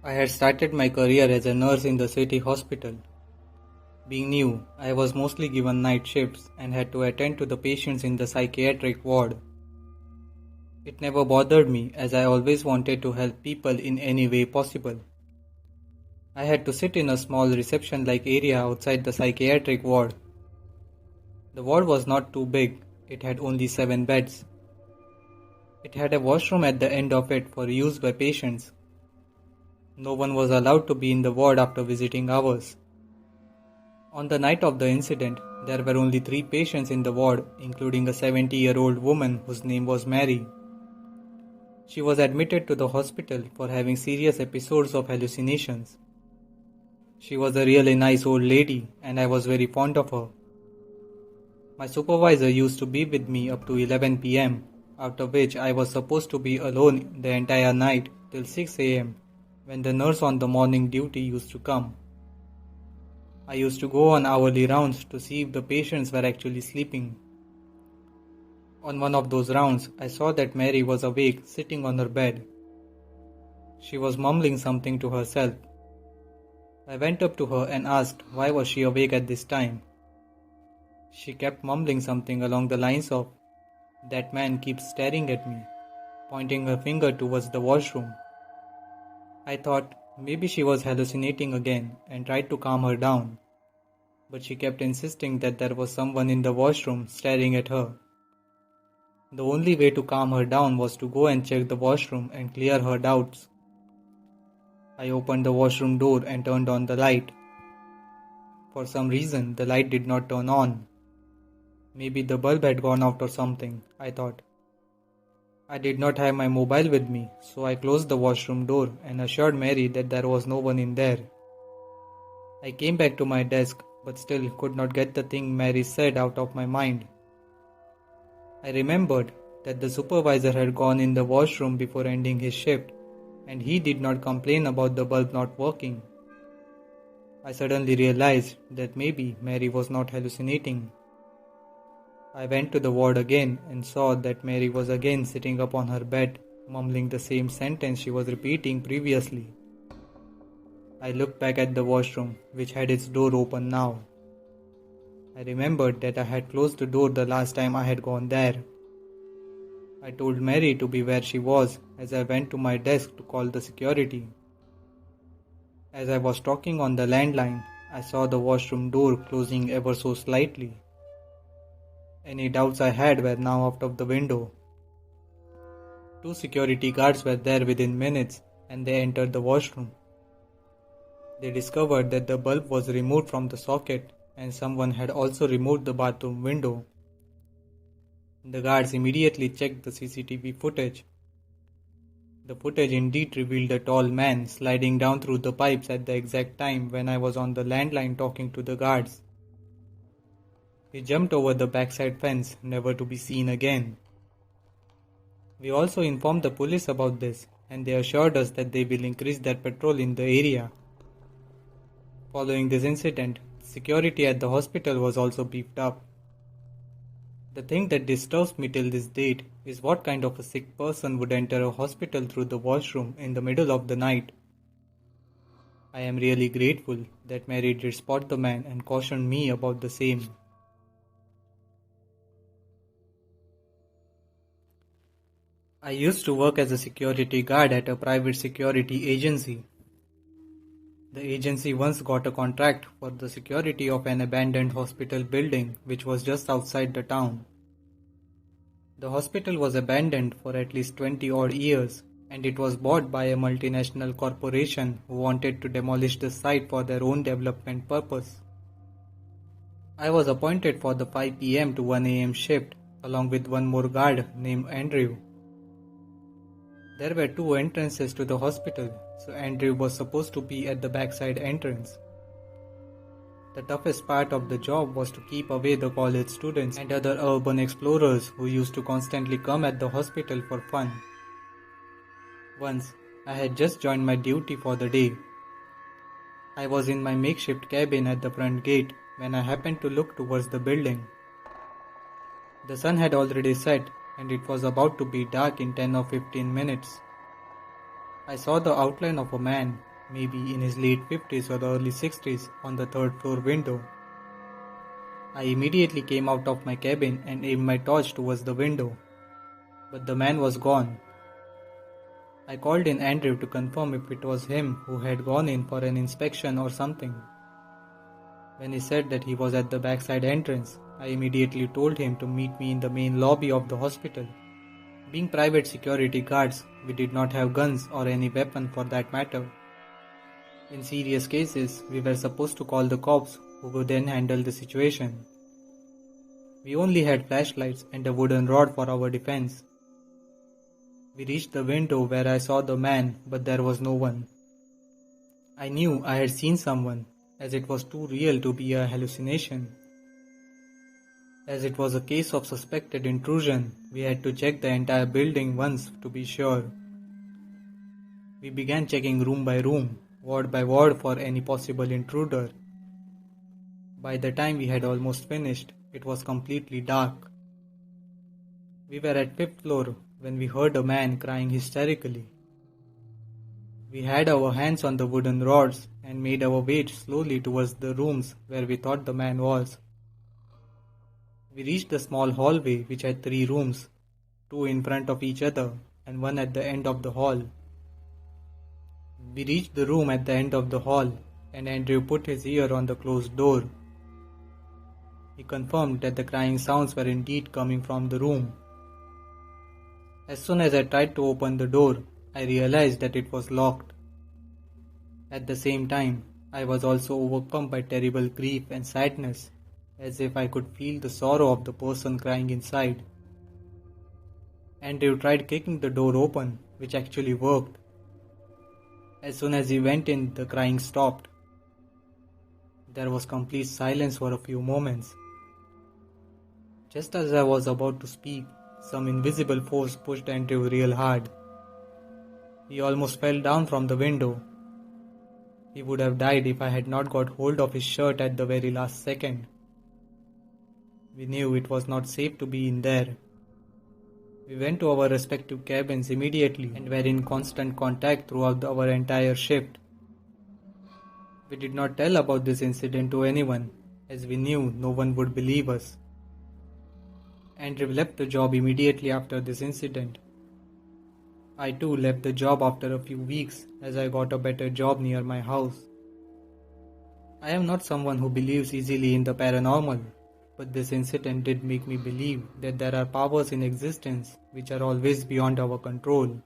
I had started my career as a nurse in the city hospital. Being new, I was mostly given night shifts and had to attend to the patients in the psychiatric ward. It never bothered me as I always wanted to help people in any way possible. I had to sit in a small reception-like area outside the psychiatric ward. The ward was not too big, it had only 7 beds. It had a washroom at the end of it for use by patients. No one was allowed to be in the ward after visiting hours. On the night of the incident, there were only 3 patients in the ward, including a 70-year-old woman whose name was Mary. She was admitted to the hospital for having serious episodes of hallucinations. She was a really nice old lady and I was very fond of her. My supervisor used to be with me up to 11 p.m., after which I was supposed to be alone the entire night till 6 a.m. when the nurse on the morning duty used to come. I used to go on hourly rounds to see if the patients were actually sleeping. On one of those rounds, I saw that Mary was awake, sitting on her bed. She was mumbling something to herself. I went up to her and asked why was she awake at this time. She kept mumbling something along the lines of, "That man keeps staring at me," pointing her finger towards the washroom. I thought maybe she was hallucinating again and tried to calm her down, but she kept insisting that there was someone in the washroom staring at her. The only way to calm her down was to go and check the washroom and clear her doubts. I opened the washroom door and turned on the light. For some reason, the light did not turn on. Maybe the bulb had gone out or something, I thought. I did not have my mobile with me, so I closed the washroom door and assured Mary that there was no one in there. I came back to my desk, but still could not get the thing Mary said out of my mind. I remembered that the supervisor had gone in the washroom before ending his shift, and he did not complain about the bulb not working. I suddenly realized that maybe Mary was not hallucinating. I went to the ward again and saw that Mary was again sitting up on her bed, mumbling the same sentence she was repeating previously. I looked back at the washroom, which had its door open now. I remembered that I had closed the door the last time I had gone there. I told Mary to be where she was as I went to my desk to call the security. As I was talking on the landline, I saw the washroom door closing ever so slightly. Any doubts I had were now out of the window. 2 security guards were there within minutes and they entered the washroom. They discovered that the bulb was removed from the socket and someone had also removed the bathroom window. The guards immediately checked the CCTV footage. The footage indeed revealed a tall man sliding down through the pipes at the exact time when I was on the landline talking to the guards. He jumped over the backside fence, never to be seen again. We also informed the police about this, and they assured us that they will increase their patrol in the area. Following this incident, security at the hospital was also beefed up. The thing that disturbs me till this date is what kind of a sick person would enter a hospital through the washroom in the middle of the night. I am really grateful that Mary did spot the man and cautioned me about the same. I used to work as a security guard at a private security agency. The agency once got a contract for the security of an abandoned hospital building which was just outside the town. The hospital was abandoned for at least 20 odd years and it was bought by a multinational corporation who wanted to demolish the site for their own development purpose. I was appointed for the 5 p.m. to 1 a.m. shift along with one more guard named Andrew. There were 2 entrances to the hospital, so Andrew was supposed to be at the backside entrance. The toughest part of the job was to keep away the college students and other urban explorers who used to constantly come at the hospital for fun. Once, I had just joined my duty for the day. I was in my makeshift cabin at the front gate when I happened to look towards the building. The sun had already set and it was about to be dark in 10 or 15 minutes. I saw the outline of a man maybe in his late 50s or early 60s, on the third floor window. I immediately came out of my cabin and aimed my torch towards the window, but the man was gone. I called in Andrew to confirm if it was him who had gone in for an inspection or something. When he said that he was at the backside entrance, I immediately told him to meet me in the main lobby of the hospital. Being private security guards, we did not have guns or any weapon for that matter. In serious cases, we were supposed to call the cops who would then handle the situation. We only had flashlights and a wooden rod for our defense. We reached the window where I saw the man, but there was no one. I knew I had seen someone, as it was too real to be a hallucination. As it was a case of suspected intrusion, we had to check the entire building once to be sure. We began checking room by room, ward by ward for any possible intruder. By the time we had almost finished, it was completely dark. We were at 5th floor when we heard a man crying hysterically. We had our hands on the wooden rods and made our way slowly towards the rooms where we thought the man was. We reached the small hallway which had 3 rooms, 2 in front of each other and 1 at the end of the hall. We reached the room at the end of the hall and Andrew put his ear on the closed door. He confirmed that the crying sounds were indeed coming from the room. As soon as I tried to open the door, I realized that it was locked. At the same time, I was also overcome by terrible grief and sadness, as if I could feel the sorrow of the person crying inside. Andrew tried kicking the door open, which actually worked. As soon as he went in, the crying stopped. There was complete silence for a few moments. Just as I was about to speak, some invisible force pushed Andrew real hard. He almost fell down from the window. He would have died if I had not got hold of his shirt at the very last second. We knew it was not safe to be in there. We went to our respective cabins immediately and were in constant contact throughout our entire shift. We did not tell about this incident to anyone, as we knew no one would believe us. Andrew left the job immediately after this incident. I too left the job after a few weeks as I got a better job near my house. I am not someone who believes easily in the paranormal, but this incident did make me believe that there are powers in existence which are always beyond our control.